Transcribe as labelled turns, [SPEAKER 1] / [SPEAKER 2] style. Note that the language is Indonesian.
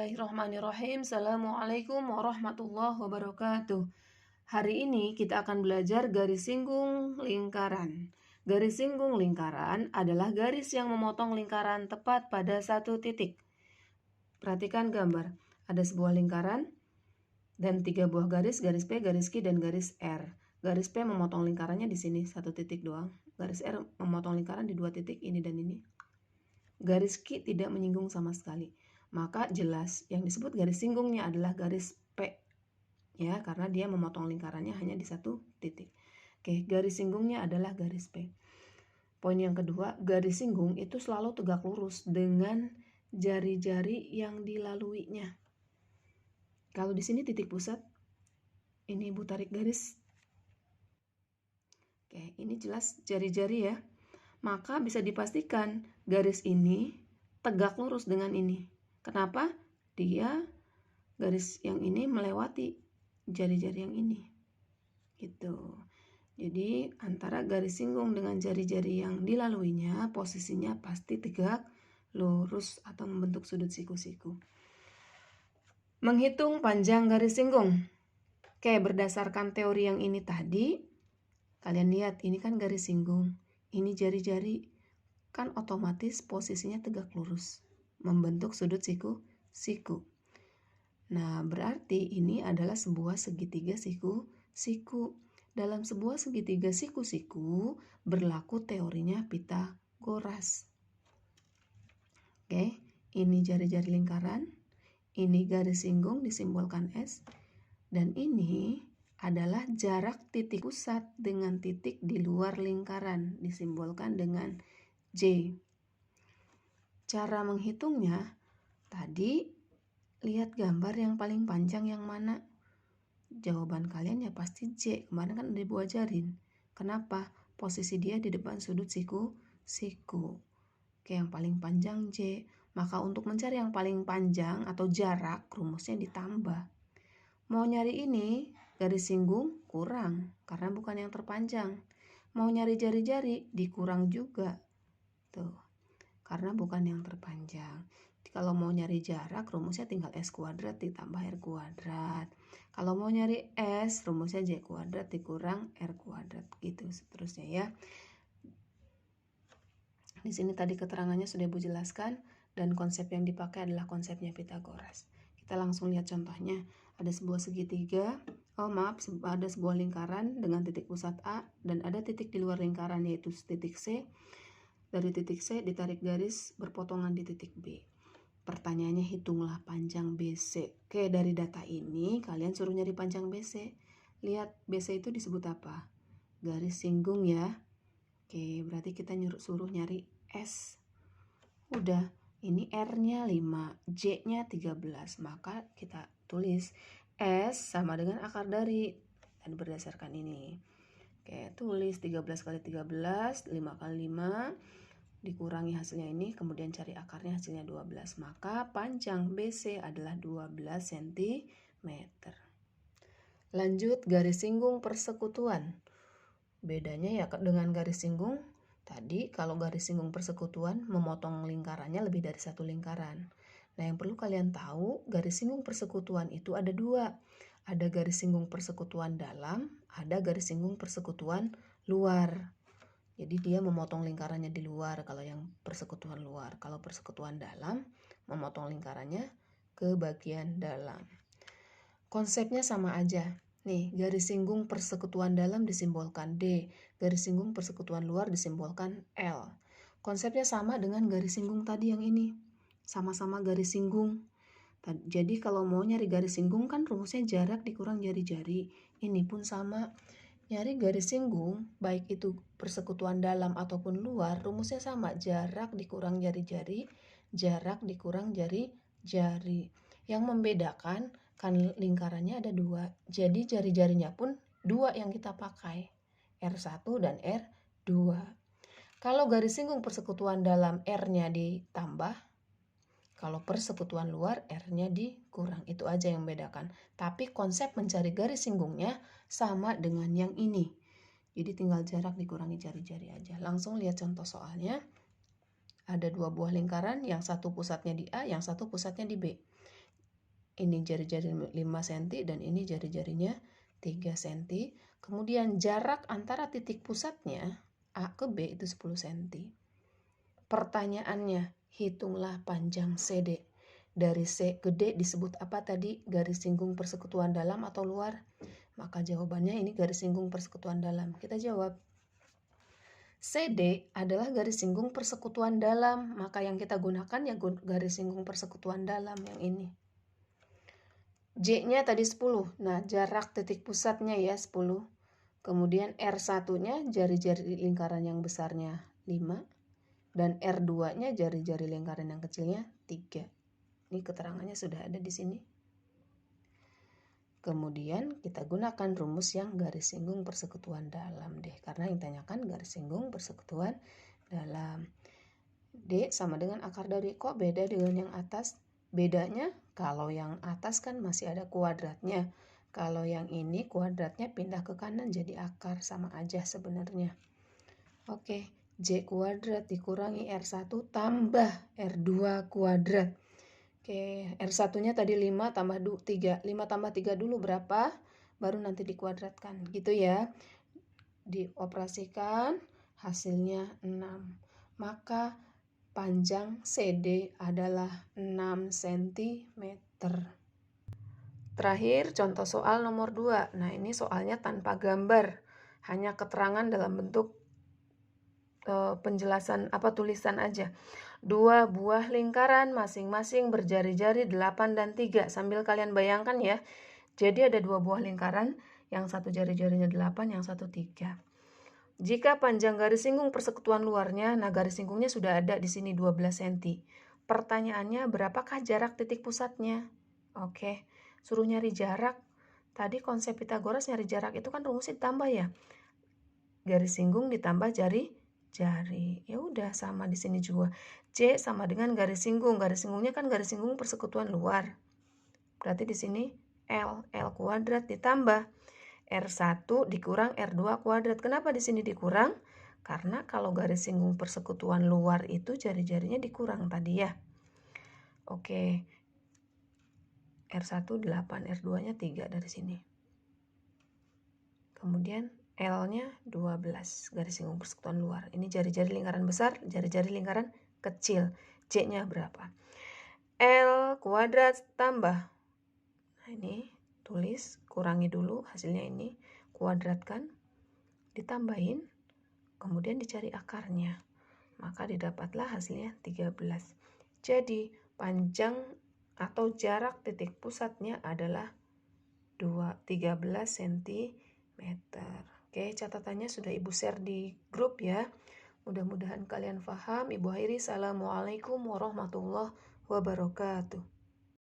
[SPEAKER 1] Bismillahirrahmanirrahim. Assalamualaikum warahmatullahi wabarakatuh. Hari ini kita akan belajar garis singgung lingkaran. Garis singgung lingkaran adalah garis yang memotong lingkaran tepat pada satu titik. Perhatikan gambar. Ada sebuah lingkaran dan 3 buah garis P, garis Q, dan garis R. Garis P memotong lingkarannya di sini, satu titik doang. Garis R memotong lingkaran di 2 titik, ini dan ini. Garis Q tidak menyinggung sama sekali. Maka jelas yang disebut garis singgungnya adalah garis P. Ya, karena dia memotong lingkarannya hanya di satu titik. Oke, garis singgungnya adalah garis P. Poin yang kedua, garis singgung itu selalu tegak lurus dengan jari-jari yang dilaluinya. Kalau di sini titik pusat, ini Ibu tarik garis. Oke, ini jelas jari-jari ya. Maka bisa dipastikan garis ini tegak lurus dengan ini. Kenapa? Dia garis yang ini melewati jari-jari yang ini. Gitu. Jadi antara garis singgung dengan jari-jari yang dilaluinya, posisinya pasti tegak lurus atau membentuk sudut siku-siku. Menghitung panjang garis singgung. Oke, berdasarkan teori yang ini tadi, kalian lihat ini kan garis singgung, ini jari-jari, kan otomatis posisinya tegak lurus, membentuk sudut siku-siku. Nah, berarti ini adalah sebuah segitiga siku-siku. Dalam sebuah segitiga siku-siku berlaku teorinya Pitagoras. Oke, ini jari-jari lingkaran, ini garis singgung disimbolkan S, dan ini adalah jarak titik pusat dengan titik di luar lingkaran disimbolkan dengan J. Cara menghitungnya, tadi lihat gambar yang paling panjang yang mana? Jawaban kalian ya pasti J. Kemarin kan udah Ibu ajarin. Kenapa? Posisi dia di depan sudut siku-siku. Oke, yang paling panjang J. Maka untuk mencari yang paling panjang atau jarak, rumusnya ditambah. Mau nyari ini, garis singgung kurang karena bukan yang terpanjang. Mau nyari jari-jari dikurang juga. Tuh. Karena bukan yang terpanjang. Kalau mau nyari jarak, rumusnya tinggal S kuadrat ditambah R kuadrat. Kalau mau nyari S, rumusnya J kuadrat dikurang R kuadrat. Gitu seterusnya ya. Di sini tadi keterangannya sudah Ibu jelaskan dan konsep yang dipakai adalah konsepnya Pitagoras. Kita langsung lihat contohnya. Ada sebuah segitiga, ada sebuah lingkaran dengan titik pusat A dan ada titik di luar lingkaran yaitu titik C. Dari titik C ditarik garis berpotongan di titik B. Pertanyaannya hitunglah panjang BC. Oke, dari data ini kalian suruh nyari panjang BC. Lihat BC itu disebut apa? Garis singgung ya. Oke, berarti kita suruh nyari S. Udah, ini R-nya 5, J-nya 13. Maka kita tulis S sama dengan akar dari dan berdasarkan ini. Oke, tulis 13 kali 13, 5 kali 5, dikurangi hasilnya ini, kemudian cari akarnya hasilnya 12. Maka panjang BC adalah 12 cm. Lanjut garis singgung persekutuan. Bedanya ya dengan garis singgung, tadi kalau garis singgung persekutuan memotong lingkarannya lebih dari satu lingkaran. Nah, yang perlu kalian tahu, garis singgung persekutuan itu ada 2. Ada garis singgung persekutuan dalam, ada garis singgung persekutuan luar. Jadi dia memotong lingkarannya di luar kalau yang persekutuan luar. Kalau persekutuan dalam, memotong lingkarannya ke bagian dalam. Konsepnya sama aja. Nih, garis singgung persekutuan dalam disimbolkan D, garis singgung persekutuan luar disimbolkan L. Konsepnya sama dengan garis singgung tadi yang ini. Sama-sama garis singgung. Jadi kalau mau nyari garis singgung kan rumusnya jarak dikurang jari-jari. Ini pun sama. Nyari garis singgung, baik itu persekutuan dalam ataupun luar, rumusnya sama. Jarak dikurang jari-jari, jarak dikurang jari-jari. Yang membedakan kan lingkarannya ada 2. Jadi jari-jarinya pun 2 yang kita pakai. R1 dan R2. Kalau garis singgung persekutuan dalam R-nya ditambah, kalau persekutuan luar R-nya dikurang. Itu aja yang membedakan. Tapi konsep mencari garis singgungnya sama dengan yang ini. Jadi tinggal jarak dikurangi jari-jari aja. Langsung lihat contoh soalnya. Ada 2 buah lingkaran, yang satu pusatnya di A, yang satu pusatnya di B. Ini jari-jari 5 cm dan ini jari-jarinya 3 cm. Kemudian jarak antara titik pusatnya A ke B itu 10 cm. Pertanyaannya, hitunglah panjang CD. Dari C ke D disebut apa tadi? Garis singgung persekutuan dalam atau luar? Maka jawabannya ini garis singgung persekutuan dalam. Kita jawab. CD adalah garis singgung persekutuan dalam, maka yang kita gunakan ya garis singgung persekutuan dalam yang ini. J-nya tadi 10, nah jarak titik pusatnya ya 10. Kemudian R1-nya jari-jari lingkaran yang besarnya 5. Dan R2-nya jari-jari lingkaran yang kecilnya 3. Ini keterangannya sudah ada di sini. Kemudian kita gunakan rumus yang garis singgung persekutuan dalam deh. Karena yang tanyakan garis singgung persekutuan dalam. D sama dengan akar dari, kok beda dengan yang atas? Bedanya kalau yang atas kan masih ada kuadratnya. Kalau yang ini kuadratnya pindah ke kanan jadi akar, sama aja sebenarnya. Oke, J kuadrat dikurangi R1 tambah R2 kuadrat. Oke, R1-nya tadi 5 tambah 3. 5 tambah 3 dulu berapa? Baru nanti dikuadratkan. Gitu ya. Dioperasikan, hasilnya 6. Maka panjang CD adalah 6 cm. Terakhir, contoh soal nomor 2. Nah, ini soalnya tanpa gambar. Hanya keterangan dalam bentuk penjelasan tulisan aja. 2 buah lingkaran masing-masing berjari-jari 8 dan 3. Sambil kalian bayangkan ya. Jadi ada 2 buah lingkaran, yang satu jari-jarinya 8, yang satu 3. Jika panjang garis singgung persekutuan luarnya, nah garis singgungnya sudah ada di sini 12 cm. Pertanyaannya, berapakah jarak titik pusatnya? Oke, suruh nyari jarak. Tadi konsep Pitagoras nyari jarak itu kan rumusnya ditambah ya. Garis singgung ditambah jari. Ya udah sama di sini juga. C sama dengan garis singgung. Garis singgungnya kan garis singgung persekutuan luar. Berarti di sini L kuadrat ditambah R1 dikurang R2 kuadrat. Kenapa di sini dikurang? Karena kalau garis singgung persekutuan luar itu jari-jarinya dikurang tadi ya. Oke. R1 8, R2-nya 3 dari sini. Kemudian L-nya 12, garis singgung persekutuan luar. Ini jari-jari lingkaran besar, jari-jari lingkaran kecil. C-nya berapa? L kuadrat tambah. Nah ini tulis, kurangi dulu hasilnya ini. Kuadratkan, ditambahin, kemudian dicari akarnya. Maka didapatlah hasilnya 13. Jadi panjang atau jarak titik pusatnya adalah 13 cm. Oke, catatannya sudah Ibu share di grup ya. Mudah-mudahan kalian paham. Ibu akhiri, assalamualaikum warahmatullahi wabarakatuh.